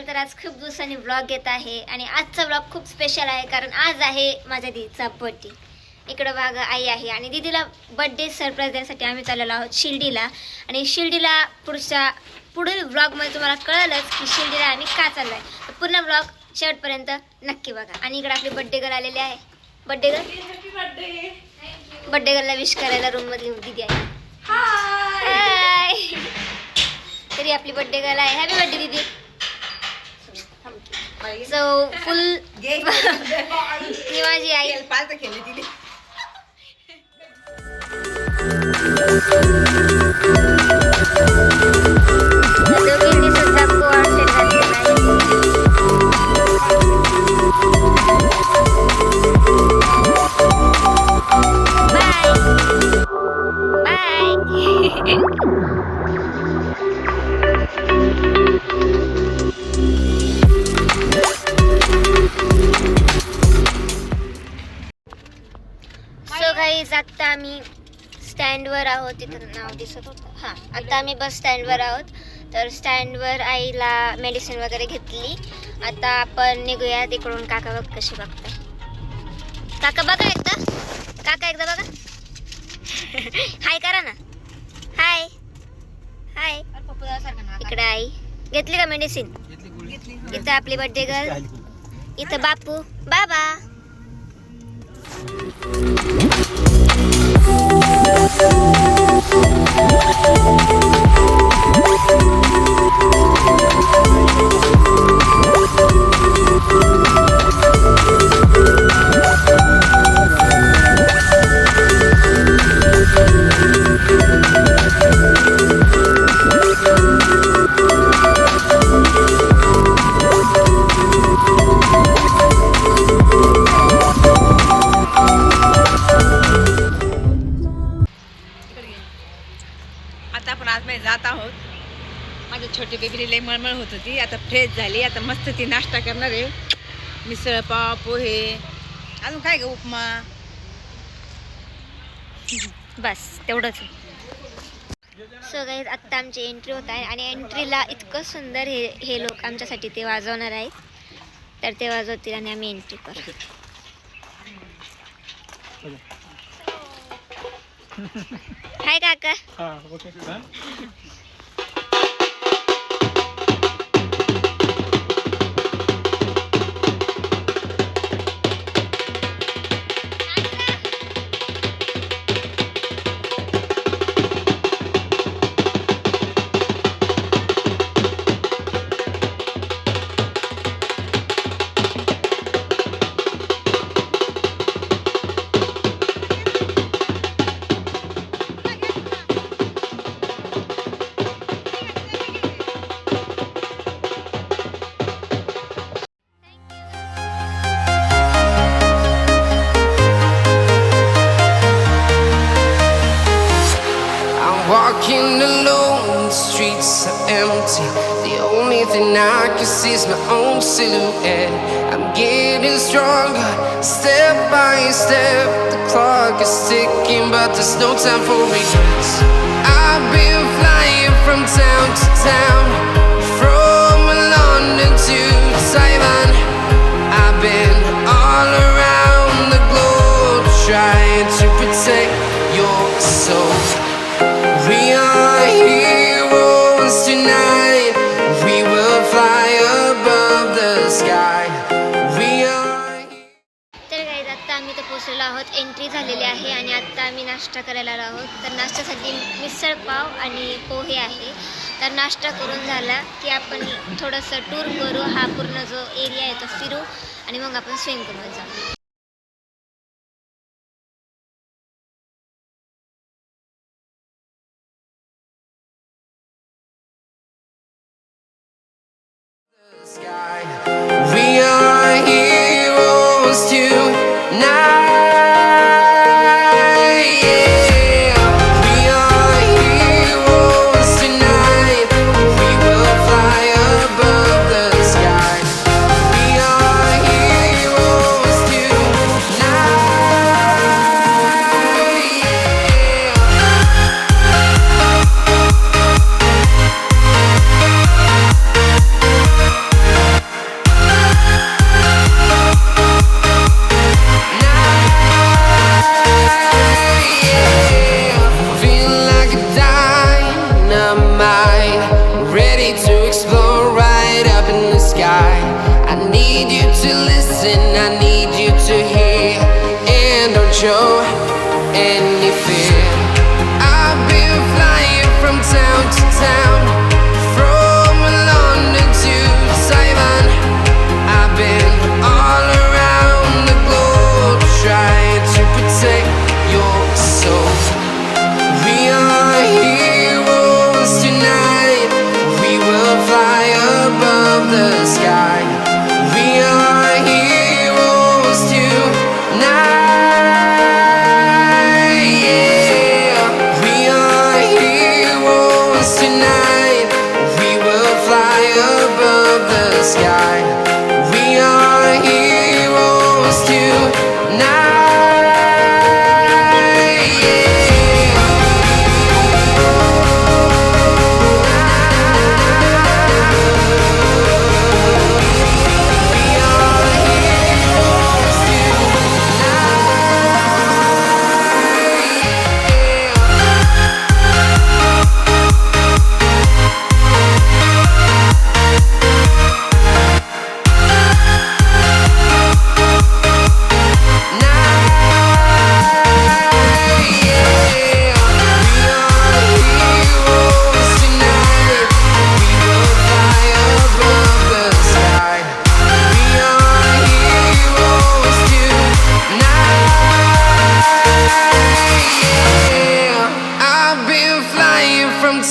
तर आज खूप दिवसांनी व्लॉग येत आहे आणि आजचा व्लॉग खूप स्पेशल आहे कारण आज आहे माझ्या दीदीचा बर्थडे. इकडं बघा आई आहे आणि दीदीला बर्थडे सरप्राईज देण्यासाठी आम्ही चाललेलो आहोत शिर्डीला. आणि शिर्डीला पुढील व्लॉगमध्ये तुम्हाला कळलंच की शिर्डीला आम्ही का चाललो आहे. तर पूर्ण व्लॉग शेवटपर्यंत नक्की बघा. आणि इकडे आपली बर्थडे गर्ल आलेली आहे. बर्थडे गर्लला विश करायला रूममधली दीदी आहे. हाय. तरी आपली बर्थडे गर्ल आहे. हॅपी बर्थडे दीदी. सो फुल ही माझी आई. दोघींनी सुद्धा कोऑर्डिनेट घातलेला आहे. Bye bye. आता आम्ही स्टँडवर आहोत. तिथं नाव दिसत होतं. हां, आता आम्ही बस स्टँडवर आहोत. तर स्टँडवर आईला मेडिसिन वगैरे घेतली. आता आपण निघूया तिकडून. काका बघ कशी बघताय. काका बघा एकदा. काका एकदा बघा. हाय करा ना. हाय हाय. इकडे आई घेतली का मेडिसिन. इथं आपली बर्थडे गर्ल. इथं बापू बाबा. जात आहोत. माझ्या छोटी बेबीला लई मळमळ होत होती. आता फ्रेश झाली. आता मस्त ती नाश्ता करणार आहे. मिसळ पाव पोहे अजून काय ग उपमा. बस तेवढंच. सो गाईज आत्ता आमची एंट्री होत आहे आणि एंट्रीला इतकं सुंदर हे लोक आमच्यासाठी ते वाजवणार आहेत. तर ते वाजवतील आणि आम्ही एंट्री करू. हाय काका. Walking alone, the streets are empty. The only thing I can see is my own silhouette. I'm getting stronger, step by step. The clock is ticking, but there's no time for regrets. I've been flying from town to town, from London to Taiwan. I've been all around the globe, trying to protect your soul. We are heroes tonight. We will fly above the sky. We are. तर guys आत्ता आम्ही तर पोहोचलेलो आहोत. Entry झालेली आहे आणि आत्ता आम्ही नाश्ता करायला आलो आहोत. तर नाश्त्यासाठी मिसळ पाव आणि पोहे आहे. तर नाश्ता करून झाला की आपण थोडंसं टूर करू. हा पूर्ण जो एरिया आहे तो फिरू आणि मग आपण स्विमिंग पूलमध्ये जाऊ. Sky. to listen, I need you to hear, and don't show any fear. I've been flying from town to town, from London to Taiwan. I've been all around the globe trying to protect your soul. We are heroes tonight. We will fly above the sky. We are heroes tonight. Yeah. We are heroes tonight. We will fly above the sky. We are heroes tonight. Yeah.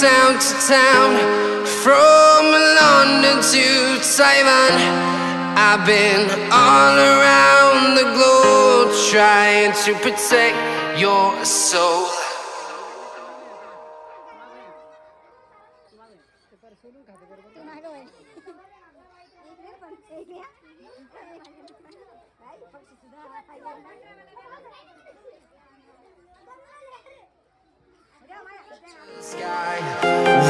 Town to town, from London to Taiwan. I've been all around the globe trying to protect your soul. Sky.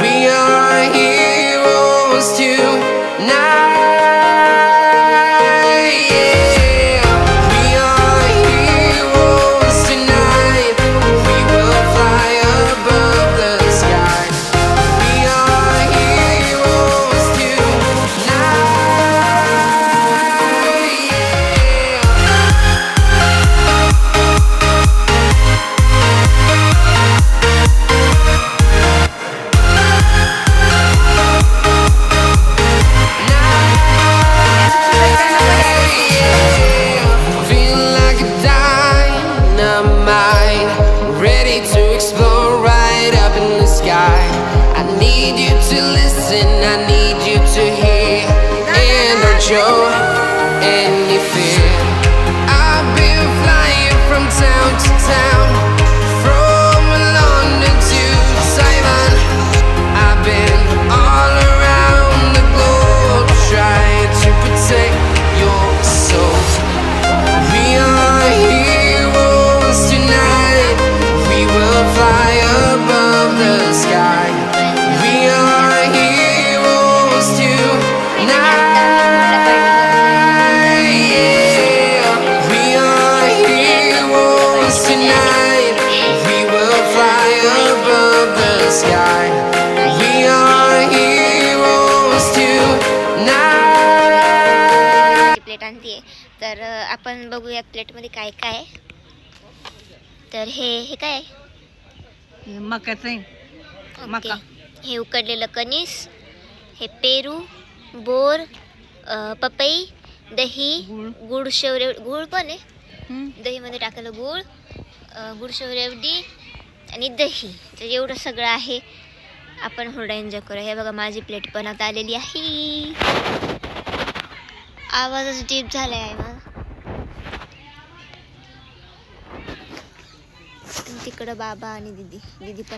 We are heroes tonight. Yeah. We are heroes tonight. We will fly above the sky. We are heroes tonight. Yeah. Feeling like a dynamite, ready to explode right up in the sky. I need you to listen, I need you to hear, and don't show any fear. I've been flying from town to town, from London to Taiwan. I've been all around the globe trying to protect your soul. We are heroes tonight. We will fly above the sky. We are heroes tonight. Yeah. We are heroes tonight. We will fly above the sky. We are heroes tonight. Plate आणतीये तर आपण बघूया प्लेटमध्ये काय काय आहे. तर हे काय आहे? मकाचं आहे. मका. ओके. हे उकडलेलं कणीस, हे पेरू, बोर, पपई, दही, गुळ शेवरे, गुळ पण आहे, दहीमध्ये टाकलेलं गुळ, गुळ शेवरेवडी आणि दही. तर एवढं सगळं आहे. आपण हुरडा एन्जॉय करूया. हे बघा माझी प्लेट पण आता आलेली आहे. आवाजच डीप झाला आहे माझा. तिकडं बाबा आणि दीदी पण